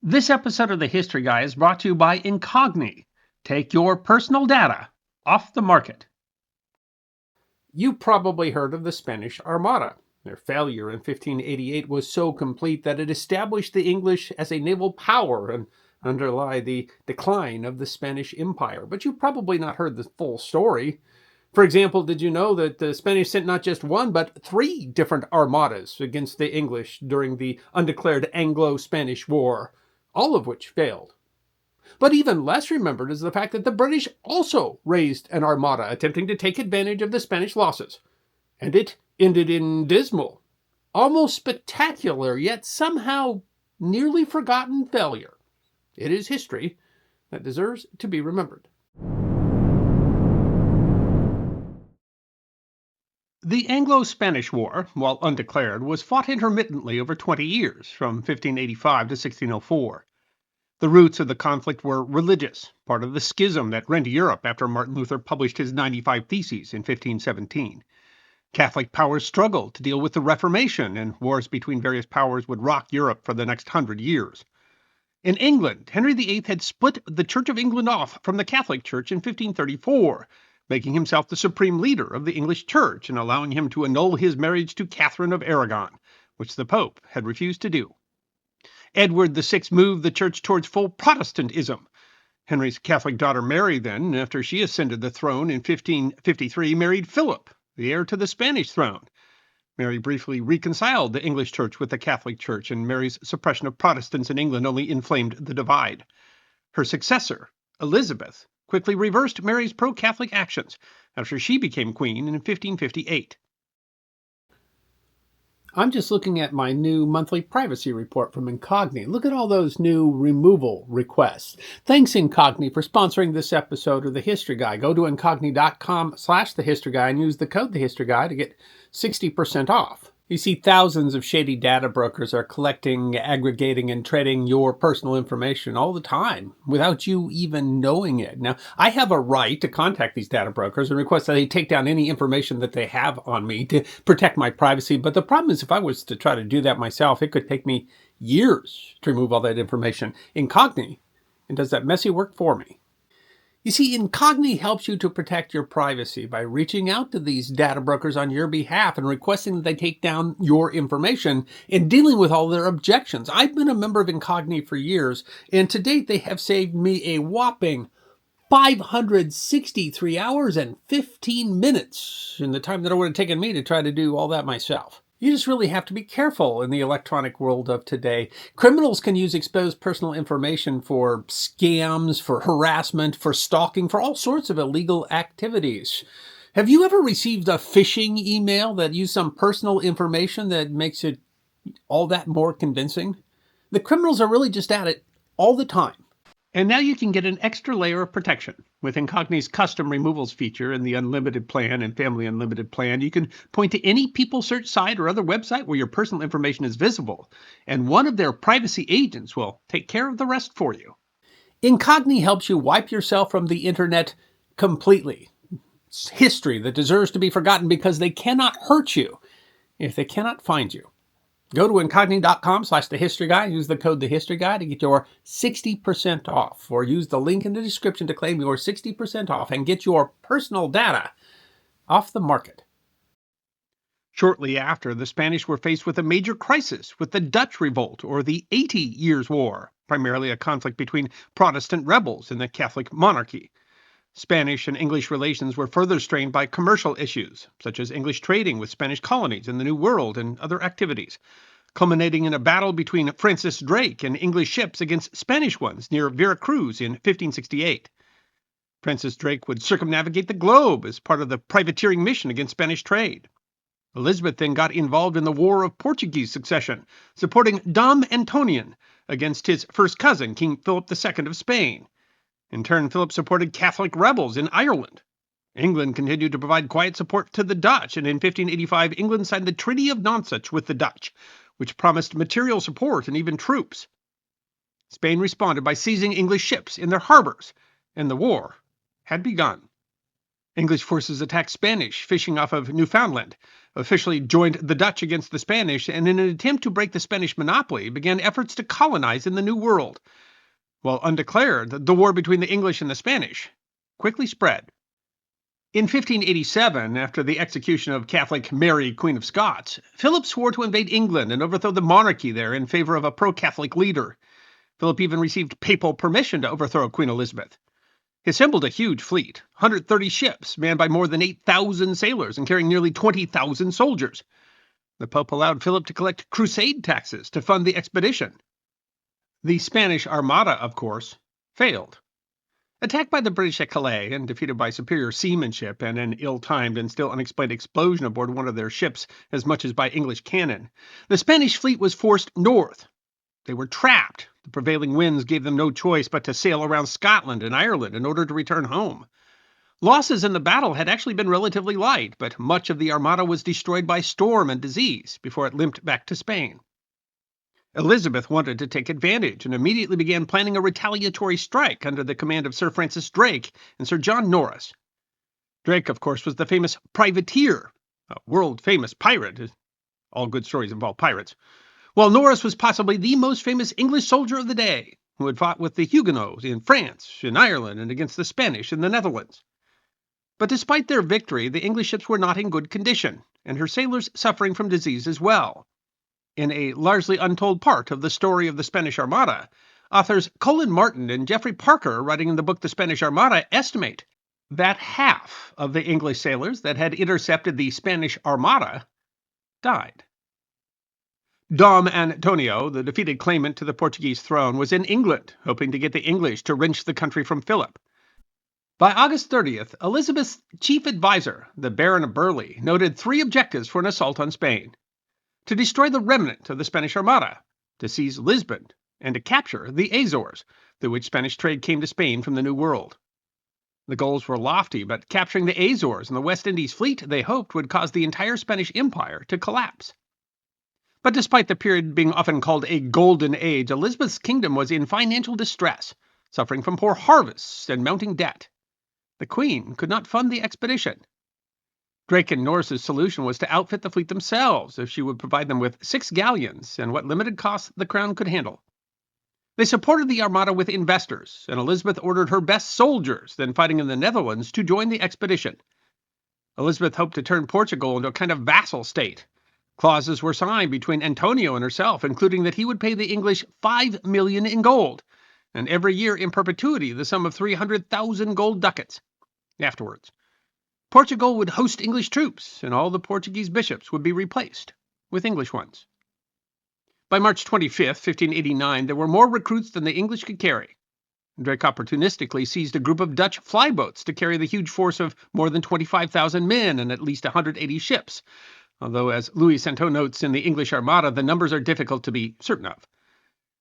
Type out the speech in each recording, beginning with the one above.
This episode of the History Guy is brought to you by Incogni. Take your personal data off the market. You probably heard of the Spanish Armada. Their failure in 1588 was so complete that it established the English as a naval power and underlie the decline of the Spanish Empire. But you've probably not heard the full story. For example, did you know that the Spanish sent not just one, but 3 different armadas against the English during the undeclared Anglo-Spanish War, all of which failed? But even less remembered is the fact that the British also raised an armada attempting to take advantage of the Spanish losses. And it ended in dismal, almost spectacular, yet somehow nearly forgotten failure. It is history that deserves to be remembered. The Anglo-Spanish War, while undeclared, was fought intermittently over 20 years, from 1585 to 1604. The roots of the conflict were religious, part of the schism that rent Europe after Martin Luther published his 95 Theses in 1517. Catholic powers struggled to deal with the Reformation, and wars between various powers would rock Europe for the next 100 years. In England, Henry VIII had split the Church of England off from the Catholic Church in 1534, making himself the supreme leader of the English Church and allowing him to annul his marriage to Catherine of Aragon, which the Pope had refused to do. Edward VI moved the church towards full Protestantism. Henry's Catholic daughter Mary then, after she ascended the throne in 1553, married Philip, the heir to the Spanish throne. Mary briefly reconciled the English church with the Catholic Church, and Mary's suppression of Protestants in England only inflamed the divide. Her successor, Elizabeth, quickly reversed Mary's pro-Catholic actions after she became queen in 1558. I'm just looking at my new monthly privacy report from Incogni. Look at all those new removal requests. Thanks, Incogni, for sponsoring this episode of The History Guy. Go to incogni.com/thehistoryguy and use the code TheHistoryGuy to get 60% off. You see, thousands of shady data brokers are collecting, aggregating, and trading your personal information all the time without you even knowing it. Now, I have a right to contact these data brokers and request that they take down any information that they have on me to protect my privacy. But the problem is, if I was to try to do that myself, it could take me years to remove all that information. Incogni does that messy work for me. You see, Incogni helps you to protect your privacy by reaching out to these data brokers on your behalf and requesting that they take down your information and dealing with all their objections. I've been a member of Incogni for years, and to date they have saved me a whopping 563 hours and 15 minutes in the time that it would have taken me to try to do all that myself. You just really have to be careful in the electronic world of today. Criminals can use exposed personal information for scams, for harassment, for stalking, for all sorts of illegal activities. Have you ever received a phishing email that used some personal information that makes it all that more convincing? The criminals are really just at it all the time. And now you can get an extra layer of protection. With Incogni's custom removals feature in the Unlimited plan and Family Unlimited plan, you can point to any people search site or other website where your personal information is visible, and one of their privacy agents will take care of the rest for you. Incogni helps you wipe yourself from the internet completely. It's history that deserves to be forgotten because they cannot hurt you if they cannot find you. Go to incogni.com/thehistoryguy, use the code TheHistoryGuy to get your 60% off, or use the link in the description to claim your 60% off and get your personal data off the market. Shortly after, the Spanish were faced with a major crisis with the Dutch Revolt, or the 80 Years' War, primarily a conflict between Protestant rebels and the Catholic monarchy. Spanish and English relations were further strained by commercial issues, such as English trading with Spanish colonies in the New World and other activities, culminating in a battle between Francis Drake and English ships against Spanish ones near Veracruz in 1568. Francis Drake would circumnavigate the globe as part of the privateering mission against Spanish trade. Elizabeth then got involved in the War of Portuguese Succession, supporting Dom Antonian against his first cousin, King Philip II of Spain. In turn, Philip supported Catholic rebels in Ireland. England continued to provide quiet support to the Dutch, and in 1585 England signed the Treaty of Nonsuch with the Dutch, which promised material support and even troops. Spain responded by seizing English ships in their harbors, and the war had begun. English forces attacked Spanish fishing off of Newfoundland, officially joined the Dutch against the Spanish, and in an attempt to break the Spanish monopoly, began efforts to colonize in the New World. While undeclared, the war between the English and the Spanish quickly spread. In 1587, after the execution of Catholic Mary, Queen of Scots, Philip swore to invade England and overthrow the monarchy there in favor of a pro-Catholic leader. Philip even received papal permission to overthrow Queen Elizabeth. He assembled a huge fleet, 130 ships, manned by more than 8,000 sailors and carrying nearly 20,000 soldiers. The Pope allowed Philip to collect crusade taxes to fund the expedition. The Spanish Armada, of course, failed. Attacked by the British at Calais and defeated by superior seamanship and an ill-timed and still unexplained explosion aboard one of their ships as much as by English cannon, the Spanish fleet was forced north. They were trapped. The prevailing winds gave them no choice but to sail around Scotland and Ireland in order to return home. Losses in the battle had actually been relatively light, but much of the Armada was destroyed by storm and disease before it limped back to Spain. Elizabeth wanted to take advantage and immediately began planning a retaliatory strike under the command of Sir Francis Drake and Sir John Norris. Drake, of course, was the famous privateer, a world-famous pirate. All good stories involve pirates. While Norris was possibly the most famous English soldier of the day, who had fought with the Huguenots in France, in Ireland, and against the Spanish in the Netherlands. But despite their victory, the English ships were not in good condition, and her sailors suffering from disease as well. In a largely untold part of the story of the Spanish Armada, authors Colin Martin and Geoffrey Parker, writing in the book The Spanish Armada, estimate that half of the English sailors that had intercepted the Spanish Armada died. Dom Antonio, the defeated claimant to the Portuguese throne, was in England, hoping to get the English to wrench the country from Philip. By August 30th, Elizabeth's chief advisor, the Baron of Burleigh, noted 3 objectives for an assault on Spain: to destroy the remnant of the Spanish Armada, to seize Lisbon, and to capture the Azores, through which Spanish trade came to Spain from the New World. The goals were lofty, but capturing the Azores and the West Indies fleet, they hoped, would cause the entire Spanish Empire to collapse. But despite the period being often called a golden age, Elizabeth's kingdom was in financial distress, suffering from poor harvests and mounting debt. The Queen could not fund the expedition. Drake and Norris's solution was to outfit the fleet themselves if she would provide them with 6 galleons and what limited costs the Crown could handle. They supported the Armada with investors, and Elizabeth ordered her best soldiers, then fighting in the Netherlands, to join the expedition. Elizabeth hoped to turn Portugal into a kind of vassal state. Clauses were signed between Antonio and herself, including that he would pay the English 5 million in gold, and every year in perpetuity the sum of 300,000 gold ducats. Afterwards, Portugal would host English troops, and all the Portuguese bishops would be replaced with English ones. By March 25th, 1589, there were more recruits than the English could carry. Drake opportunistically seized a group of Dutch flyboats to carry the huge force of more than 25,000 men and at least 180 ships, although, as Louis Santot notes in the English Armada, the numbers are difficult to be certain of.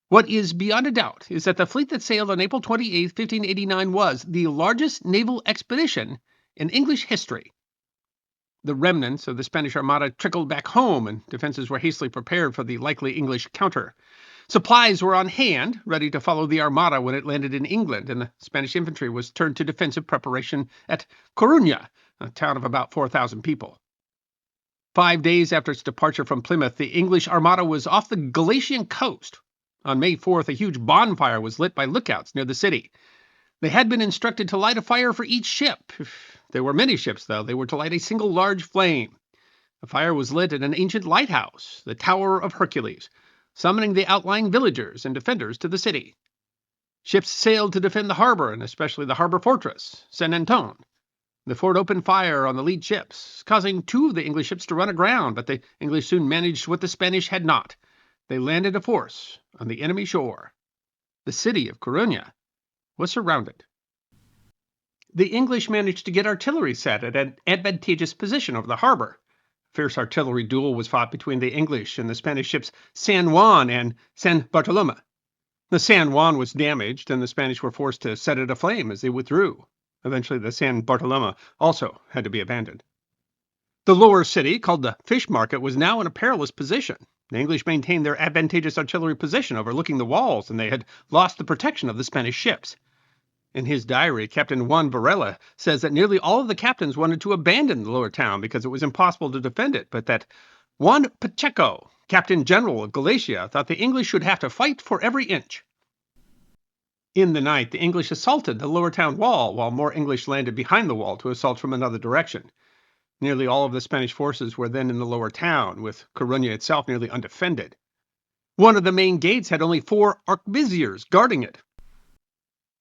What is beyond a doubt is that the fleet that sailed on April 28, 1589 was the largest naval expedition in English history. The remnants of the Spanish Armada trickled back home, and defenses were hastily prepared for the likely English counter. Supplies were on hand, ready to follow the Armada when it landed in England, and the Spanish infantry was turned to defensive preparation at Corunia, a town of about 4,000 people. 5 days after its departure from Plymouth, the English Armada was off the Galician coast. On May 4th, a huge bonfire was lit by lookouts near the city. They had been instructed to light a fire for each ship. If there were many ships, though, they were to light a single large flame. The fire was lit at an ancient lighthouse, the Tower of Hercules, summoning the outlying villagers and defenders to the city. Ships sailed to defend the harbor, and especially the harbor fortress, Saint Anton. The fort opened fire on the lead ships, causing 2 of the English ships to run aground, but the English soon managed what the Spanish had not. They landed a force on the enemy shore. The city of Corunia was surrounded. The English managed to get artillery set at an advantageous position over the harbor. A fierce artillery duel was fought between the English and the Spanish ships San Juan and San Bartolome. The San Juan was damaged, and the Spanish were forced to set it aflame as they withdrew. Eventually, the San Bartolome also had to be abandoned. The lower city, called the Fish Market, was now in a perilous position. The English maintained their advantageous artillery position overlooking the walls, and they had lost the protection of the Spanish ships. In his diary, Captain Juan Varela says that nearly all of the captains wanted to abandon the lower town because it was impossible to defend it, but that Juan Pacheco, Captain General of Galicia, thought the English should have to fight for every inch. In the night, the English assaulted the lower town wall, while more English landed behind the wall to assault from another direction. Nearly all of the Spanish forces were then in the lower town, with Corunia itself nearly undefended. One of the main gates had only 4 arquebusiers guarding it.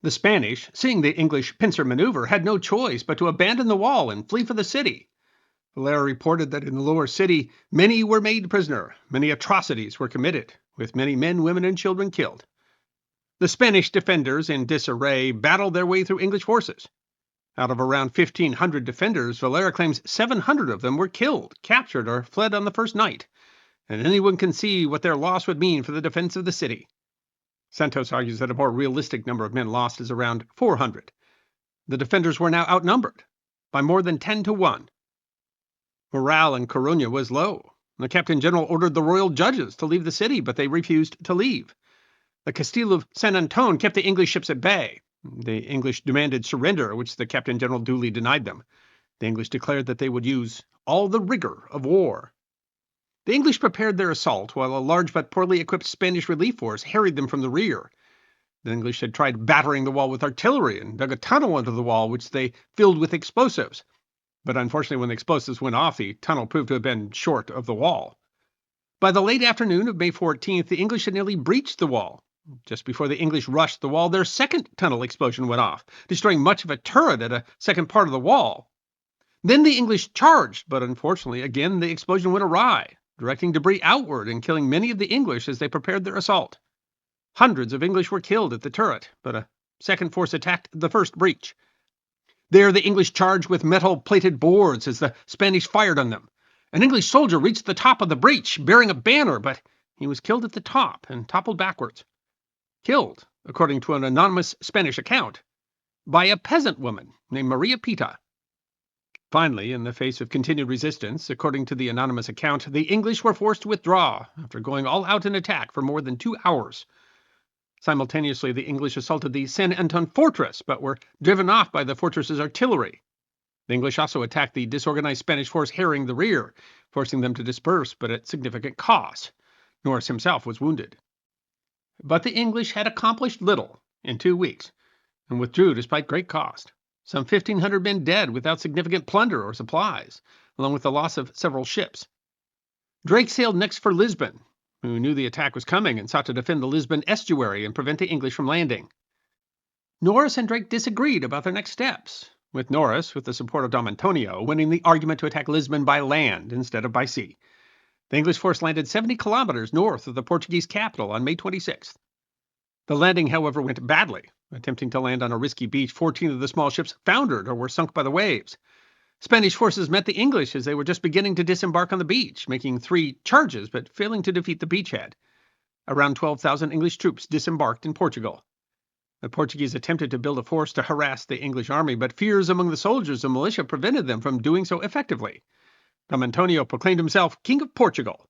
The Spanish, seeing the English pincer maneuver, had no choice but to abandon the wall and flee for the city. Valera reported that in the lower city, many were made prisoner, many atrocities were committed, with many men, women, and children killed. The Spanish defenders, in disarray, battled their way through English forces. Out of around 1,500 defenders, Valera claims 700 of them were killed, captured, or fled on the first night, and anyone can see what their loss would mean for the defense of the city. Santos argues that a more realistic number of men lost is around 400. The defenders were now outnumbered by more than 10 to 1. Morale in Corunia was low. The Captain General ordered the royal judges to leave the city, but they refused to leave. The Castillo of San Antone kept the English ships at bay. The English demanded surrender, which the Captain General duly denied them. The English declared that they would use all the rigor of war. The English prepared their assault, while a large but poorly equipped Spanish relief force harried them from the rear. The English had tried battering the wall with artillery and dug a tunnel under the wall, which they filled with explosives. But unfortunately, when the explosives went off, the tunnel proved to have been short of the wall. By the late afternoon of May 14th, the English had nearly breached the wall. Just before the English rushed the wall, their second tunnel explosion went off, destroying much of a turret at a second part of the wall. Then the English charged, but unfortunately, again, the explosion went awry, directing debris outward and killing many of the English as they prepared their assault. Hundreds of English were killed at the turret, but a second force attacked the first breach. There the English charged with metal-plated boards as the Spanish fired on them. An English soldier reached the top of the breach, bearing a banner, but he was killed at the top and toppled backwards. Killed, according to an anonymous Spanish account, by a peasant woman named Maria Pita. Finally, in the face of continued resistance, according to the anonymous account, the English were forced to withdraw after going all out in attack for more than 2 hours. Simultaneously, the English assaulted the San Antone fortress, but were driven off by the fortress's artillery. The English also attacked the disorganized Spanish force harrying the rear, forcing them to disperse, but at significant cost. Norris himself was wounded. But the English had accomplished little in 2 weeks, and withdrew despite great cost. Some 1,500 men dead without significant plunder or supplies, along with the loss of several ships. Drake sailed next for Lisbon, who knew the attack was coming and sought to defend the Lisbon estuary and prevent the English from landing. Norris and Drake disagreed about their next steps, with Norris, with the support of Dom Antonio, winning the argument to attack Lisbon by land instead of by sea. The English force landed 70 kilometers north of the Portuguese capital on May 26th. The landing, however, went badly. Attempting to land on a risky beach, 14 of the small ships foundered or were sunk by the waves. Spanish forces met the English as they were just beginning to disembark on the beach, making 3 charges but failing to defeat the beachhead. Around 12,000 English troops disembarked in Portugal. The Portuguese attempted to build a force to harass the English army, but fears among the soldiers and militia prevented them from doing so effectively. Dom Antonio proclaimed himself King of Portugal.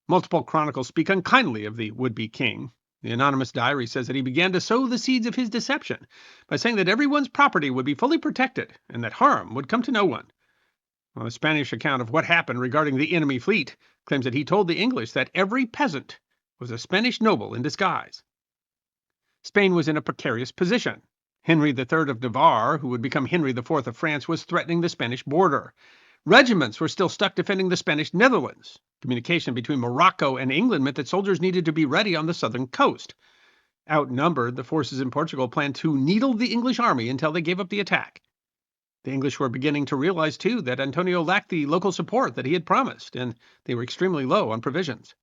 Multiple chronicles speak unkindly of the would-be king. The anonymous diary says that he began to sow the seeds of his deception by saying that everyone's property would be fully protected and that harm would come to no one. While the Spanish account of what happened regarding the enemy fleet claims that he told the English that every peasant was a Spanish noble in disguise. Spain was in a precarious position. Henry III of Navarre, who would become Henry IV of France, was threatening the Spanish border. Regiments were still stuck defending the Spanish Netherlands. Communication between Morocco and England meant that soldiers needed to be ready on the southern coast. Outnumbered, the forces in Portugal planned to needle the English army until they gave up the attack. The English were beginning to realize, too, that Antonio lacked the local support that he had promised, and they were extremely low on provisions.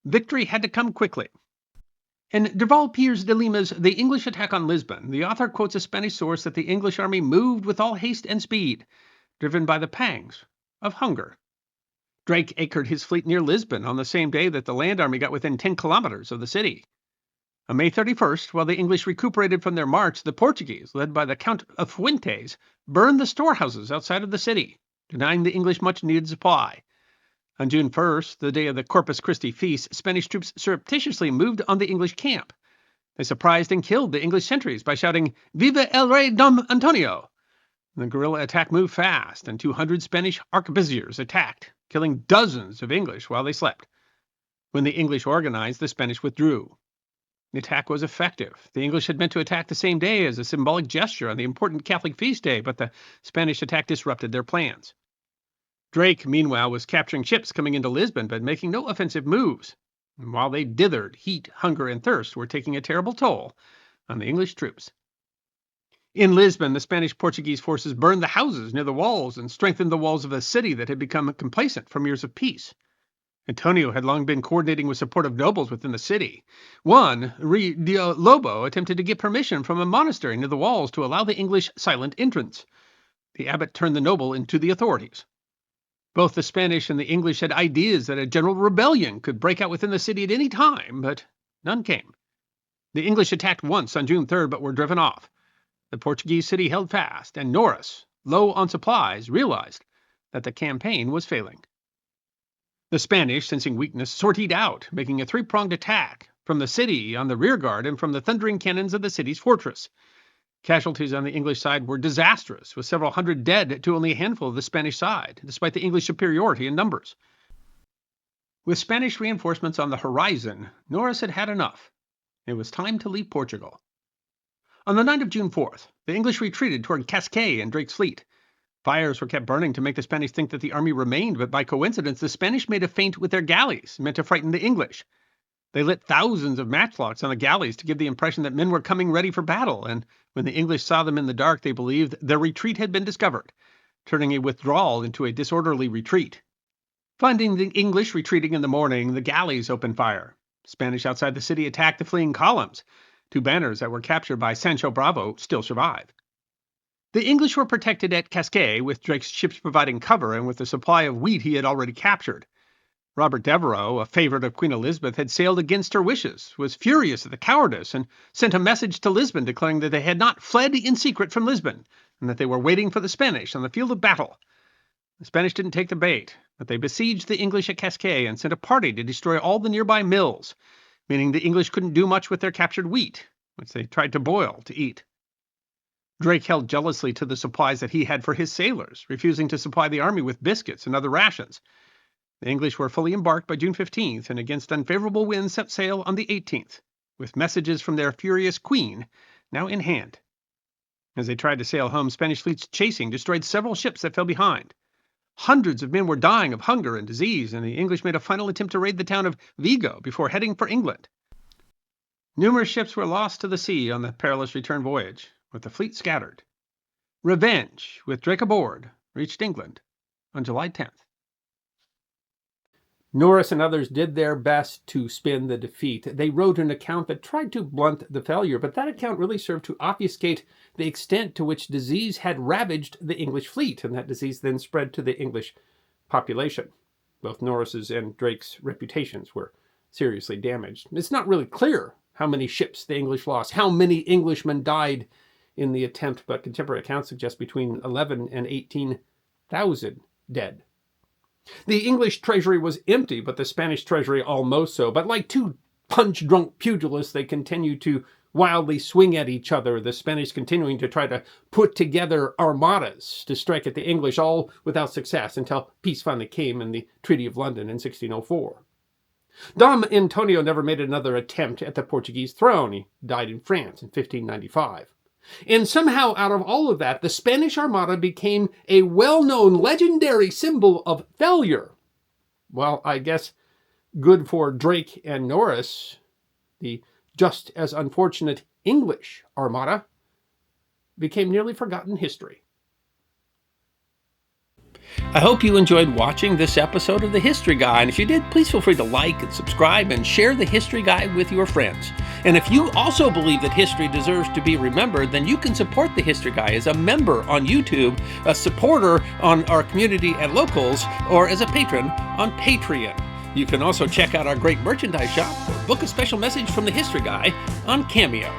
Victory had to come quickly. In Derval Piers de Lima's The English Attack on Lisbon, the author quotes a Spanish source that the English army moved with all haste and speed, driven by the pangs of hunger. Drake anchored his fleet near Lisbon on the same day that the land army got within 10 kilometers of the city. On May 31st, while the English recuperated from their march, the Portuguese, led by the Count of Fuentes, burned the storehouses outside of the city, denying the English much-needed supply. On June 1st, the day of the Corpus Christi feast, Spanish troops surreptitiously moved on the English camp. They surprised and killed the English sentries by shouting, "Viva el Rey Dom Antonio!" The guerrilla attack moved fast, and 200 Spanish arquebusiers attacked, killing dozens of English while they slept. When the English organized, the Spanish withdrew. The attack was effective. The English had meant to attack the same day as a symbolic gesture on the important Catholic feast day, but the Spanish attack disrupted their plans. Drake, meanwhile, was capturing ships coming into Lisbon, but making no offensive moves. And while they dithered, heat, hunger, and thirst were taking a terrible toll on the English troops. In Lisbon, the Spanish-Portuguese forces burned the houses near the walls and strengthened the walls of a city that had become complacent from years of peace. Antonio had long been coordinating with supportive nobles within the city. One, Rey de Lobo, attempted to get permission from a monastery near the walls to allow the English silent entrance. The abbot turned the noble into the authorities. Both the Spanish and the English had ideas that a general rebellion could break out within the city at any time, but none came. The English attacked once on June 3rd, but were driven off. The Portuguese city held fast, and Norris, low on supplies, realized that the campaign was failing. The Spanish, sensing weakness, sortied out, making a three-pronged attack from the city on the rearguard and from the thundering cannons of the city's fortress. Casualties on the English side were disastrous, with several hundred dead to only a handful of the Spanish side, despite the English superiority in numbers. With Spanish reinforcements on the horizon, Norris had had enough. It was time to leave Portugal. On the night of June 4th, the English retreated toward Cascais and Drake's fleet. Fires were kept burning to make the Spanish think that the army remained, but by coincidence, the Spanish made a feint with their galleys, meant to frighten the English. They lit thousands of matchlocks on the galleys to give the impression that men were coming ready for battle, and when the English saw them in the dark, they believed their retreat had been discovered, turning a withdrawal into a disorderly retreat. Finding the English retreating in the morning, the galleys opened fire. Spanish outside the city attacked the fleeing columns. 2 banners that were captured by Sancho Bravo still survive. The English were protected at Cascais, with Drake's ships providing cover and with the supply of wheat he had already captured. Robert Devereux, a favorite of Queen Elizabeth, had sailed against her wishes, was furious at the cowardice, and sent a message to Lisbon declaring that they had not fled in secret from Lisbon, and that they were waiting for the Spanish on the field of battle. The Spanish didn't take the bait, but they besieged the English at Cascais and sent a party to destroy all the nearby mills, meaning the English couldn't do much with their captured wheat, which they tried to boil to eat. Drake held jealously to the supplies that he had for his sailors, refusing to supply the army with biscuits and other rations. The English were fully embarked by June 15th, and against unfavorable winds set sail on the 18th, with messages from their furious queen now in hand. As they tried to sail home, Spanish fleets chasing destroyed several ships that fell behind. Hundreds of men were dying of hunger and disease, and the English made a final attempt to raid the town of Vigo before heading for England. Numerous ships were lost to the sea on the perilous return voyage, with the fleet scattered. Revenge, with Drake aboard, reached England on July 10th. Norris and others did their best to spin the defeat. They wrote an account that tried to blunt the failure, but that account really served to obfuscate the extent to which disease had ravaged the English fleet, and that disease then spread to the English population. Both Norris's and Drake's reputations were seriously damaged. It's not really clear how many ships the English lost, how many Englishmen died in the attempt, but contemporary accounts suggest between 11 and 18,000 dead. The English treasury was empty, but the Spanish treasury almost so. But like 2 punch-drunk pugilists, they continued to wildly swing at each other, the Spanish continuing to try to put together armadas to strike at the English, all without success, until peace finally came in the Treaty of London in 1604. Dom Antonio never made another attempt at the Portuguese throne. He died in France in 1595. And somehow, out of all of that, the Spanish Armada became a well-known, legendary symbol of failure. Well, I guess good for Drake and Norris, the just as unfortunate English Armada became nearly forgotten history. I hope you enjoyed watching this episode of The History Guy, and if you did, please feel free to like and subscribe and share The History Guy with your friends. And if you also believe that history deserves to be remembered, then you can support The History Guy as a member on YouTube, a supporter on our community at Locals, or as a patron on Patreon. You can also check out our great merchandise shop or book a special message from The History Guy on Cameo.